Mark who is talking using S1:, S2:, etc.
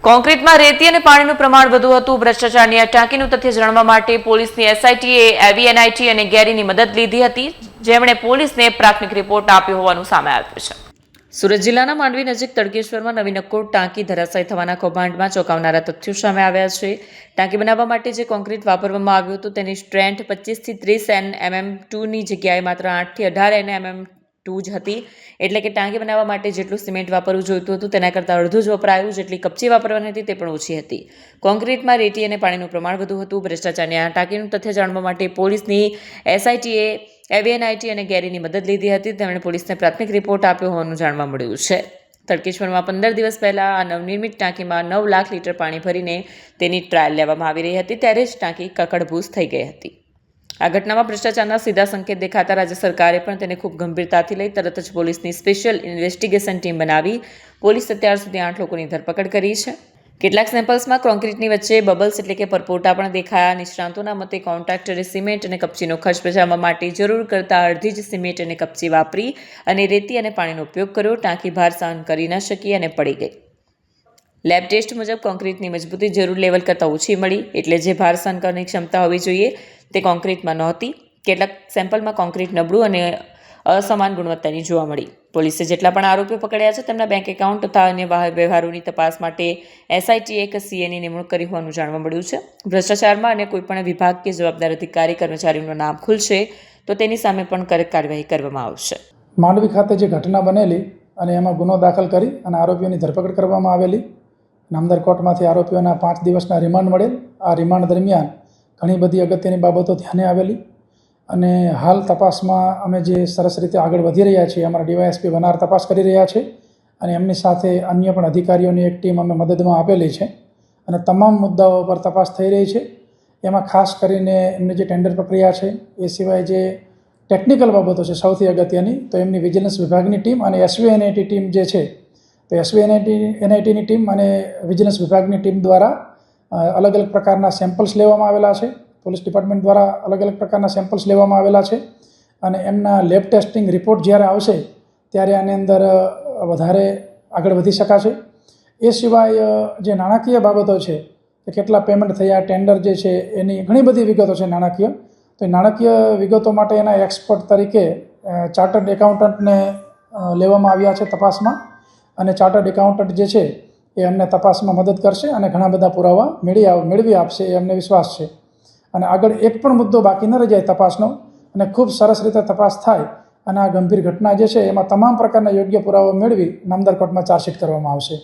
S1: કોન્ક્રીટમાં રેતી અને પાણીનું પ્રમાણ વધુ હતું. ભ્રષ્ટાચારની આ ટાંકીનું તથ્ય જાણવા માટે પોલીસની એસઆઈટીએ એવીએનઆઈટી અને ગેરીની મદદ લીધી હતી, જેમણે પોલીસને પ્રાથમિક રિપોર્ટ આપ્યો હોવાનું સામે આવ્યું છે. સુરત જિલ્લાના માંડવી નજીક તડકેશ્વરમાં નવી નક્કોર ટાંકી ધરાશાયી થવાના કૌભાંડમાં ચોંકાવનારા તથ્યો સામે આવ્યા છે. ટાંકી બનાવવા માટે જે કોન્ક્રીટ વાપરવામાં આવ્યું હતું તેની સ્ટ્રેન્થ 25 થી 30 mm2ની જગ્યાએ માત્ર 8 થી 18 mm2 જ હતી. એટલે કે ટાંકી બનાવવા માટે જેટલું સિમેન્ટ વાપરવું જોઈતું હતું તેના કરતાં અડધું જ વપરાયું. જેટલી કપચી વાપરવાની હતી તે પણ ઓછી હતી. કોન્ક્રીટમાં રેતી અને પાણીનું પ્રમાણ વધુ હતું. ભ્રષ્ટાચારની આ ટાંકીનું તથ્ય જાણવા માટે પોલીસની એસઆઈટીએ એવીએનઆઈટી અને ગેરીની મદદ લીધી હતી. તેમણે પોલીસને પ્રાથમિક રિપોર્ટ આપ્યો હોવાનું જાણવા મળ્યું છે. તડકેશ્વરમાં 15 દિવસ પહેલા આ નવનિર્મિત ટાંકીમાં 9 લાખ લીટર પાણી ભરીને તેની ટ્રાયલ લેવામાં આવી રહી હતી, ત્યારે જ ટાંકી કકડભૂસ થઈ ગઈ હતી. આ ઘટનામાં ભ્રષ્ટાચારના સીધા સંકેત દેખાતા રાજ્ય સરકારે પણ તેને ખૂબ ગંભીરતાથી લઈ તરત જ પોલીસની સ્પેશિયલ ઇન્વેસ્ટિગેશન ટીમ બનાવી પોલીસે અત્યાર સુધી 8 લોકોની ધરપકડ કરી છે. કેટલાક સેમ્પલ્સમાં કોન્ક્રીટની વચ્ચે બબલ્સ એટલે કે પરપોટા પણ દેખાયા. નિષ્ણાંતોના મતે કોન્ટ્રાક્ટરે સિમેન્ટ અને કપચીનો ખર્ચ બચાવવા માટે જરૂર કરતાં અડધી જ સિમેન્ટ અને કપચી વાપરી અને રેતી અને પાણીનો ઉપયોગ કર્યો. ટાંકી ભાર સહન કરી ન શકી અને પડી ગઈ. લેબ ટેસ્ટ મુજબ કોન્ક્રીટની મજબૂતી જરૂર લેવલ કરતાં ઓછી મળી, એટલે જે ભાર સહન કરવાની ક્ષમતા હોવી જોઈએ તે કોન્ક્રીટમાં નહોતી. કેટલાક સેમ્પલમાં કોન્ક્રીટ નબળું અને અસમાન ગુણવત્તાની જોવા મળી. પોલીસે જેટલા પણ આરોપીઓ પકડ્યા છે તેમના બેંક એકાઉન્ટ તથા અન્ય વ્યવહારોની તપાસ માટે એસઆઈટીએ એક સીએની નિમણૂક કરી હોવાનું જાણવા મળ્યું છે. ભ્રષ્ટાચારમાં અને કોઈપણ વિભાગ કે જવાબદાર અધિકારી કર્મચારીનું નામ ખુલશે તો તેની સામે પણ કડક કાર્યવાહી કરવામાં આવશે.
S2: માંડવી ખાતે જે ઘટના બનેલી અને એમાં ગુનો દાખલ કરી અને આરોપીઓની ધરપકડ કરવામાં આવેલી. નામદાર કોર્ટમાંથી આરોપીઓના 5 દિવસના રિમાન્ડ મળેલ. આ રિમાન્ડ દરમિયાન ઘણી બધી અગત્યની બાબતો ધ્યાને આવેલી અને હાલ તપાસમાં અમે જે સરસ રીતે આગળ વધી રહ્યા છીએ. અમારા ડીવાયએસપી વનાર તપાસ કરી રહ્યા છે અને એમની સાથે અન્ય પણ અધિકારીઓની એક ટીમ અમે મદદમાં આપેલી છે અને તમામ મુદ્દાઓ પર તપાસ થઈ રહી છે. એમાં ખાસ કરીને એમની જે ટેન્ડર પ્રક્રિયા છે, એ સિવાય જે ટેકનિકલ બાબતો છે સૌથી અગત્યની, તો એમની વિજિલન્સ વિભાગની ટીમ અને એસવીએનઆઈટી ટીમ જે છે, તો એસવીએનઆઈટીની ટીમ અને વિજિલન્સ વિભાગની ટીમ દ્વારા અલગ અલગ પ્રકારના સેમ્પલ્સ લેવામાં આવેલા છે. પોલીસ ડિપાર્ટમેન્ટ દ્વારા અલગ અલગ પ્રકારના સેમ્પલ્સ લેવામાં આવેલા છે અને એમના લેબ ટેસ્ટિંગ રિપોર્ટ જ્યારે આવશે ત્યારે આની અંદર વધારે આગળ વધી શકાશે. એ સિવાય જે નાણાકીય બાબતો છે કે કેટલા પેમેન્ટ થયા, ટેન્ડર જે છે એની ઘણી બધી વિગતો છે નાણાકીય. તો એ નાણાકીય વિગતો માટે એના એક્સપર્ટ તરીકે ચાર્ટર્ડ એકાઉન્ટન્ટને લેવામાં આવ્યા છે તપાસમાં અને ચાર્ટર્ડ એકાઉન્ટન્ટ જે છે એ અમને તપાસમાં મદદ કરશે અને ઘણા બધા પુરાવા મેળવી આપશે, એ અમને વિશ્વાસ છે. અને આગળ એક પણ મુદ્દો બાકી ન રહી જાય તપાસનો અને ખૂબ સરસ રીતે તપાસ થાય અને આ ગંભીર ઘટના જે છે એમાં તમામ પ્રકારના યોગ્ય પુરાવા મેળવી નામદાર કોર્ટમાં ચાર્જશીટ કરવામાં આવશે.